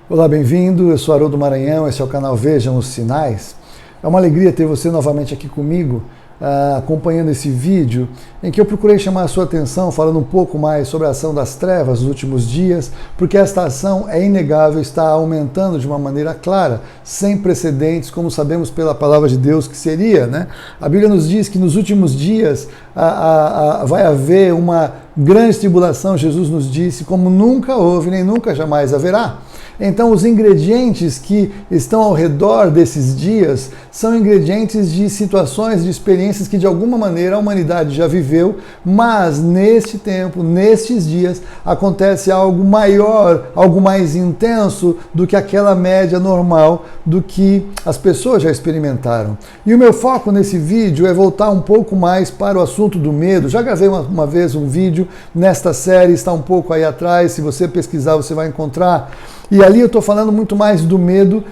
Olá, bem-vindo. Eu sou Haroldo Maranhão, esse é o canal Vejam os Sinais. É uma alegria ter você novamente aqui comigo, acompanhando esse vídeo em que eu procurei chamar a sua atenção falando um pouco mais sobre a ação das trevas nos últimos dias, porque esta ação é inegável, está aumentando de uma maneira clara, sem precedentes, como sabemos pela palavra de Deus que seria, né? A Bíblia nos diz que nos últimos dias vai haver uma grande tribulação, Jesus nos disse, como nunca houve nem nunca jamais haverá. Então, os ingredientes que estão ao redor desses dias são ingredientes de situações, de experiências que de alguma maneira a humanidade já viveu, mas neste tempo, nestes dias, acontece algo maior, algo mais intenso do que aquela média normal do que as pessoas já experimentaram. E o meu foco nesse vídeo é voltar um pouco mais para o assunto do medo. Já gravei uma vez um vídeo nesta série, está um pouco aí atrás, se você pesquisar você vai encontrar. E ali eu estou falando muito mais do medo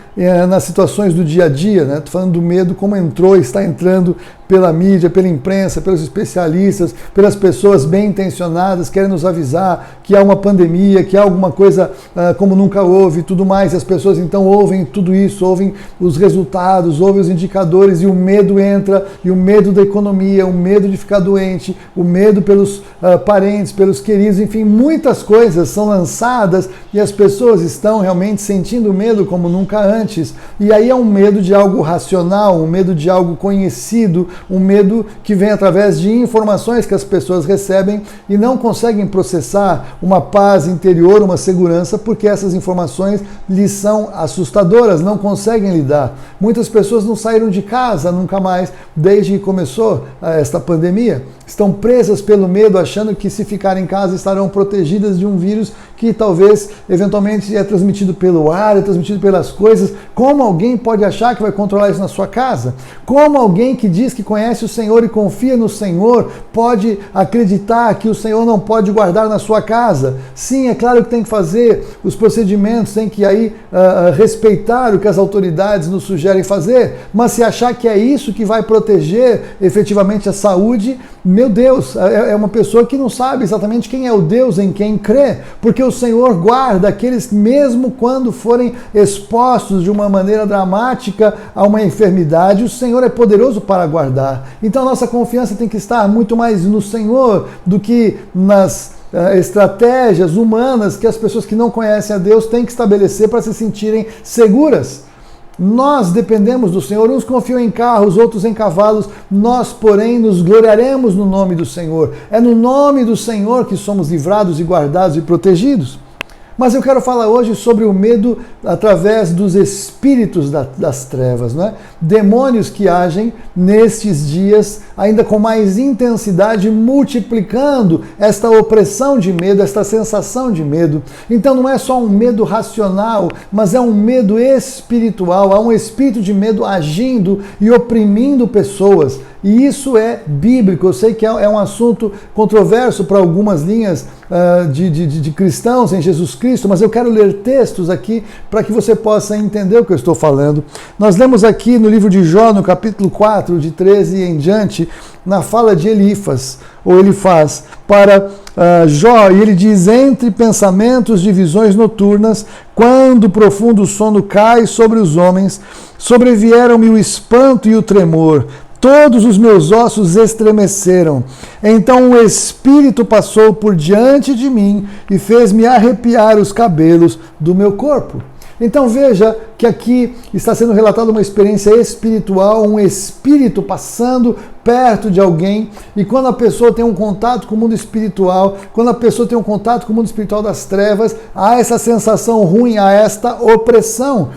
nas situações do dia a dia, né? Estou falando do medo como entrou e está entrando pela mídia, pela imprensa, pelos especialistas, pelas pessoas bem intencionadas, querem nos avisar que há uma pandemia, que há alguma coisa como nunca houve e tudo mais. E as pessoas então ouvem tudo isso, ouvem os resultados, ouvem os indicadores e o medo entra, e o medo da economia, o medo de ficar doente, o medo pelos parentes, pelos queridos, enfim, muitas coisas são lançadas e as pessoas estão realmente sentindo medo como nunca antes. E aí é um medo de algo racional, um medo de algo conhecido, um medo que vem através de informações que as pessoas recebem e não conseguem processar uma paz interior, uma segurança, porque essas informações lhes são assustadoras, não conseguem lidar. Muitas pessoas não saíram de casa nunca mais desde que começou esta pandemia. Estão presas pelo medo, achando que se ficarem em casa estarão protegidas de um vírus que talvez, eventualmente, é transmitido pelo ar, é transmitido pelas coisas. Como alguém pode achar que vai controlar isso na sua casa? Como alguém que diz que conhece o Senhor e confia no Senhor pode acreditar que o Senhor não pode guardar na sua casa? Sim, é claro que tem que fazer os procedimentos, tem que aí respeitar o que as autoridades nos sugerem fazer, mas se achar que é isso que vai proteger efetivamente a saúde, meu Deus, é uma pessoa que não sabe exatamente quem é o Deus em quem crê, porque o Senhor guarda aqueles mesmo quando forem expostos de uma maneira dramática a uma enfermidade, o Senhor é poderoso para guardar. Então a nossa confiança tem que estar muito mais no Senhor do que nas estratégias humanas que as pessoas que não conhecem a Deus têm que estabelecer para se sentirem seguras. Nós dependemos do Senhor, uns confiam em carros, outros em cavalos, nós, porém, nos gloriaremos no nome do Senhor. É no nome do Senhor que somos livrados e guardados e protegidos. Mas eu quero falar hoje sobre o medo através dos espíritos das trevas, né? Demônios que agem nestes dias ainda com mais intensidade, multiplicando esta opressão de medo, esta sensação de medo. Então não é só um medo racional, mas é um medo espiritual, há um espírito de medo agindo e oprimindo pessoas. E isso é bíblico. Eu sei que é um assunto controverso para algumas linhas de cristãos em Jesus Cristo, mas eu quero ler textos aqui para que você possa entender o que eu estou falando. Nós lemos aqui no livro de Jó, no capítulo 4, de 13 em diante, na fala de Elifaz, para Jó, e ele diz: entre pensamentos de visões noturnas, quando o profundo sono cai sobre os homens, sobrevieram-me o espanto e o tremor, todos os meus ossos estremeceram. Então o Espírito passou por diante de mim e fez-me arrepiar os cabelos do meu corpo. Então veja que aqui está sendo relatada uma experiência espiritual, um espírito passando perto de alguém, e quando a pessoa tem um contato com o mundo espiritual, quando a pessoa tem um contato com o mundo espiritual das trevas, há essa sensação ruim, há esta opressão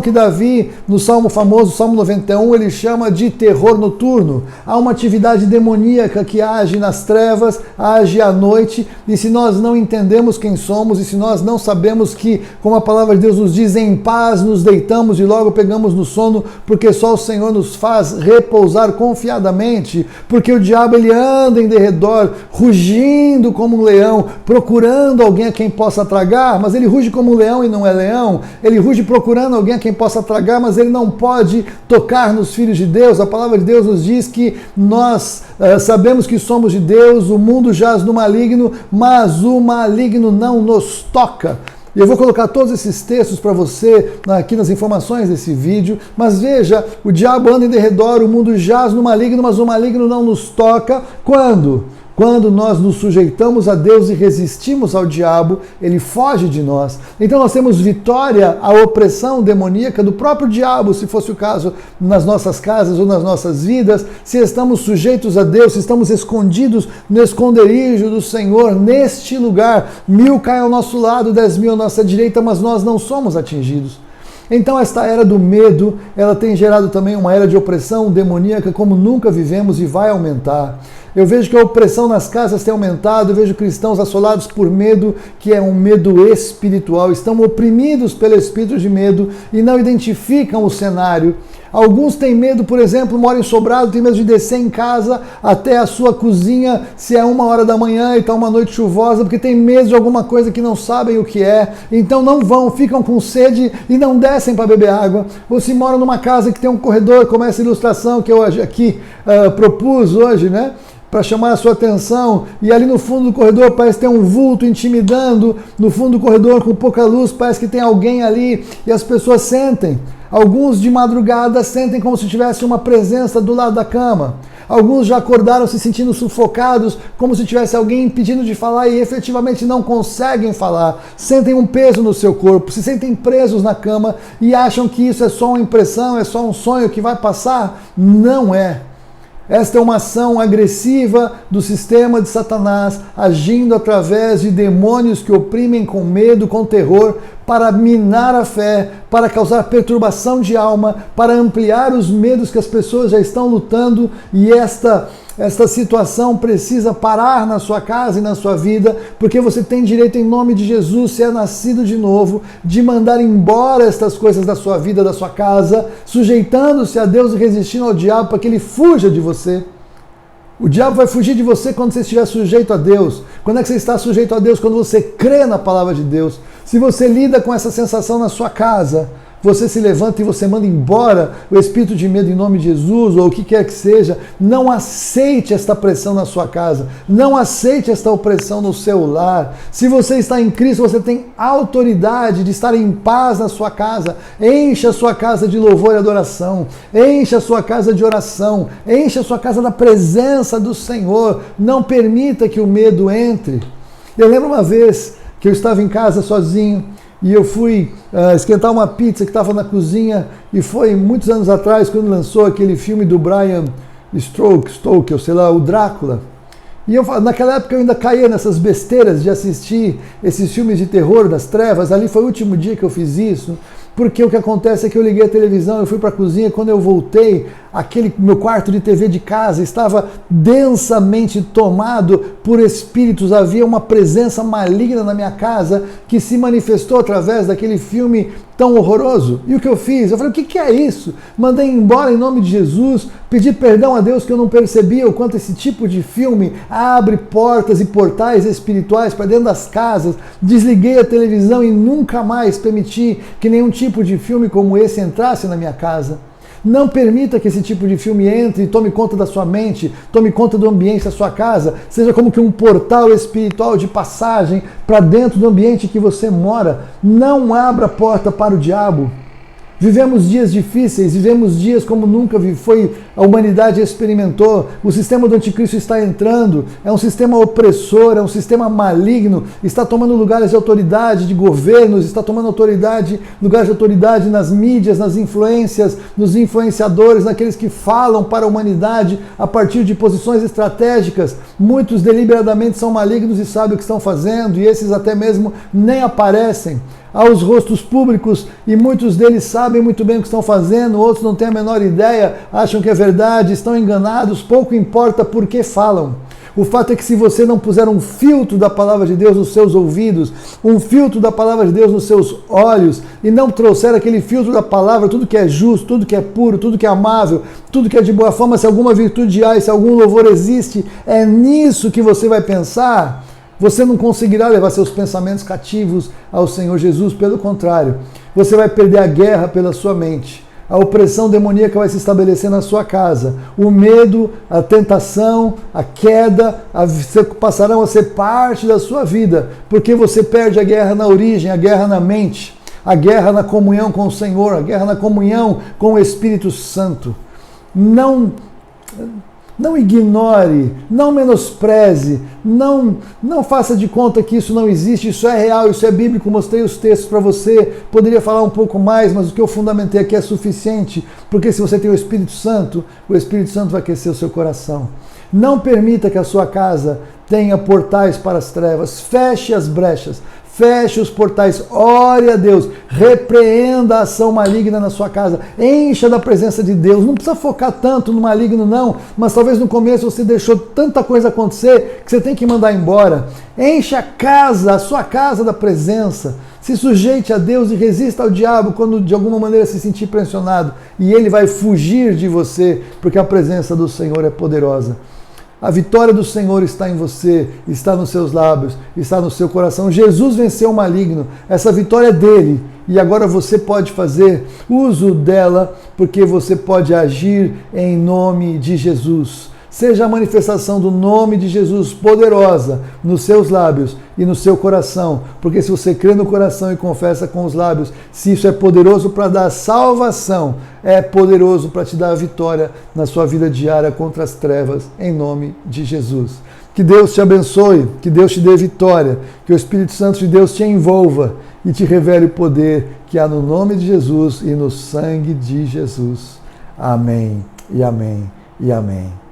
que Davi, no Salmo famoso, Salmo 91, ele chama de terror noturno. Há uma atividade demoníaca que age nas trevas, age à noite, e se nós não entendemos quem somos, e se nós não sabemos que, como a palavra de Deus nos diz, em paz nos deitamos e logo pegamos no sono, porque só o Senhor nos faz repousar confiadamente, porque o diabo ele anda em derredor, rugindo como um leão, procurando alguém a quem possa tragar, mas ele ruge como um leão e não é leão. Ele ruge procurando alguém a quem possa tragar, mas ele não pode tocar nos filhos de Deus. A palavra de Deus nos diz que nós sabemos que somos de Deus, o mundo jaz no maligno, mas o maligno não nos toca. E eu vou colocar todos esses textos para você aqui nas informações desse vídeo. Mas veja, o diabo anda em derredor, o mundo jaz no maligno, mas o maligno não nos toca. Quando? Quando nós nos sujeitamos a Deus e resistimos ao diabo, ele foge de nós. Então nós temos vitória à opressão demoníaca do próprio diabo, se fosse o caso nas nossas casas ou nas nossas vidas, se estamos sujeitos a Deus, se estamos escondidos no esconderijo do Senhor, neste lugar. 1000 caem ao nosso lado, 10.000 à nossa direita, mas nós não somos atingidos. Então esta era do medo, ela tem gerado também uma era de opressão demoníaca como nunca vivemos e vai aumentar. Eu vejo que a opressão nas casas tem aumentado, eu vejo cristãos assolados por medo, que é um medo espiritual, estão oprimidos pelo espírito de medo e não identificam o cenário. Alguns têm medo, por exemplo, moram em sobrado, têm medo de descer em casa até a sua cozinha, se é 1h da manhã e está uma noite chuvosa, porque tem medo de alguma coisa que não sabem o que é, então não vão, ficam com sede e não descem para beber água. Ou se moram numa casa que tem um corredor, como essa ilustração que eu aqui propus hoje, né? Para chamar a sua atenção, e ali no fundo do corredor parece ter um vulto intimidando, no fundo do corredor com pouca luz parece que tem alguém ali, e as pessoas sentem. Alguns de madrugada sentem como se tivesse uma presença do lado da cama. Alguns já acordaram se sentindo sufocados, como se tivesse alguém impedindo de falar e efetivamente não conseguem falar. Sentem um peso no seu corpo, se sentem presos na cama e acham que isso é só uma impressão, é só um sonho que vai passar. Não é. Esta é uma ação agressiva do sistema de Satanás, agindo através de demônios que oprimem com medo, com terror, para minar a fé, para causar perturbação de alma, para ampliar os medos que as pessoas já estão lutando, e esta situação precisa parar na sua casa e na sua vida, porque você tem direito, em nome de Jesus, se é nascido de novo, de mandar embora estas coisas da sua vida, da sua casa, sujeitando-se a Deus e resistindo ao diabo para que ele fuja de você. O diabo vai fugir de você quando você estiver sujeito a Deus. Quando é que você está sujeito a Deus? Quando você crê na palavra de Deus. Se você lida com essa sensação na sua casa, você se levanta e você manda embora o espírito de medo em nome de Jesus, ou o que quer que seja. Não aceite esta pressão na sua casa. Não aceite esta opressão no seu lar. Se você está em Cristo, você tem autoridade de estar em paz na sua casa. Encha a sua casa de louvor e adoração. Encha a sua casa de oração. Encha a sua casa da presença do Senhor. Não permita que o medo entre. Eu lembro uma vez que eu estava em casa sozinho, e eu fui esquentar uma pizza que estava na cozinha, e foi muitos anos atrás, quando lançou aquele filme do Bram Stoker, sei lá, o Drácula. E naquela época eu ainda caía nessas besteiras de assistir esses filmes de terror das trevas. Ali foi o último dia que eu fiz isso, porque o que acontece é que eu liguei a televisão, eu fui para a cozinha, quando eu voltei, aquele meu quarto de TV de casa estava densamente tomado por espíritos, havia uma presença maligna na minha casa que se manifestou através daquele filme tão horroroso. E o que eu fiz? Eu falei, o que é isso? Mandei embora em nome de Jesus, pedi perdão a Deus que eu não percebia o quanto esse tipo de filme abre portas e portais espirituais para dentro das casas. Desliguei a televisão e nunca mais permiti que nenhum tipo de filme como esse entrasse na minha casa. Não permita que esse tipo de filme entre e tome conta da sua mente, tome conta do ambiente da sua casa, seja como que um portal espiritual de passagem para dentro do ambiente que você mora. Não abra a porta para o diabo. Vivemos dias difíceis, vivemos dias como nunca a humanidade experimentou. O sistema do anticristo está entrando, é um sistema opressor, é um sistema maligno, está tomando lugares de autoridade, de governos, está tomando lugares de autoridade nas mídias, nas influências, nos influenciadores, naqueles que falam para a humanidade a partir de posições estratégicas. Muitos deliberadamente são malignos e sabem o que estão fazendo, e esses até mesmo nem aparecem aos rostos públicos, e muitos deles sabem muito bem o que estão fazendo, outros não têm a menor ideia, acham que é verdade, estão enganados, pouco importa por que falam. O fato é que se você não puser um filtro da palavra de Deus nos seus ouvidos, um filtro da palavra de Deus nos seus olhos, e não trouxer aquele filtro da palavra, tudo que é justo, tudo que é puro, tudo que é amável, tudo que é de boa fama, se alguma virtude há e se algum louvor existe, é nisso que você vai pensar. Você não conseguirá levar seus pensamentos cativos ao Senhor Jesus, pelo contrário, você vai perder a guerra pela sua mente. a opressão demoníaca vai se estabelecer na sua casa. O medo, a tentação, a queda passarão a ser parte da sua vida, porque você perde a guerra na origem, a guerra na mente, a guerra na comunhão com o Senhor, a guerra na comunhão com o Espírito Santo. Não ignore, não menospreze, não faça de conta que isso não existe, isso é real, isso é bíblico. Mostrei os textos para você, poderia falar um pouco mais, mas o que eu fundamentei aqui é suficiente, porque se você tem o Espírito Santo vai aquecer o seu coração. Não permita que a sua casa tenha portais para as trevas, feche as brechas, feche os portais, ore a Deus, repreenda a ação maligna na sua casa, encha da presença de Deus. Não precisa focar tanto no maligno não, mas talvez no começo você deixou tanta coisa acontecer que você tem que mandar embora. Encha a sua casa da presença, se sujeite a Deus e resista ao diabo quando de alguma maneira se sentir pressionado, e ele vai fugir de você, porque a presença do Senhor é poderosa. A vitória do Senhor está em você, está nos seus lábios, está no seu coração. Jesus venceu o maligno, essa vitória é dele. E agora você pode fazer uso dela, porque você pode agir em nome de Jesus. Seja a manifestação do nome de Jesus poderosa nos seus lábios e no seu coração, porque se você crê no coração e confessa com os lábios, se isso é poderoso para dar salvação, é poderoso para te dar a vitória na sua vida diária contra as trevas, em nome de Jesus. Que Deus te abençoe, que Deus te dê vitória, que o Espírito Santo de Deus te envolva e te revele o poder que há no nome de Jesus e no sangue de Jesus. Amém, e amém, e amém.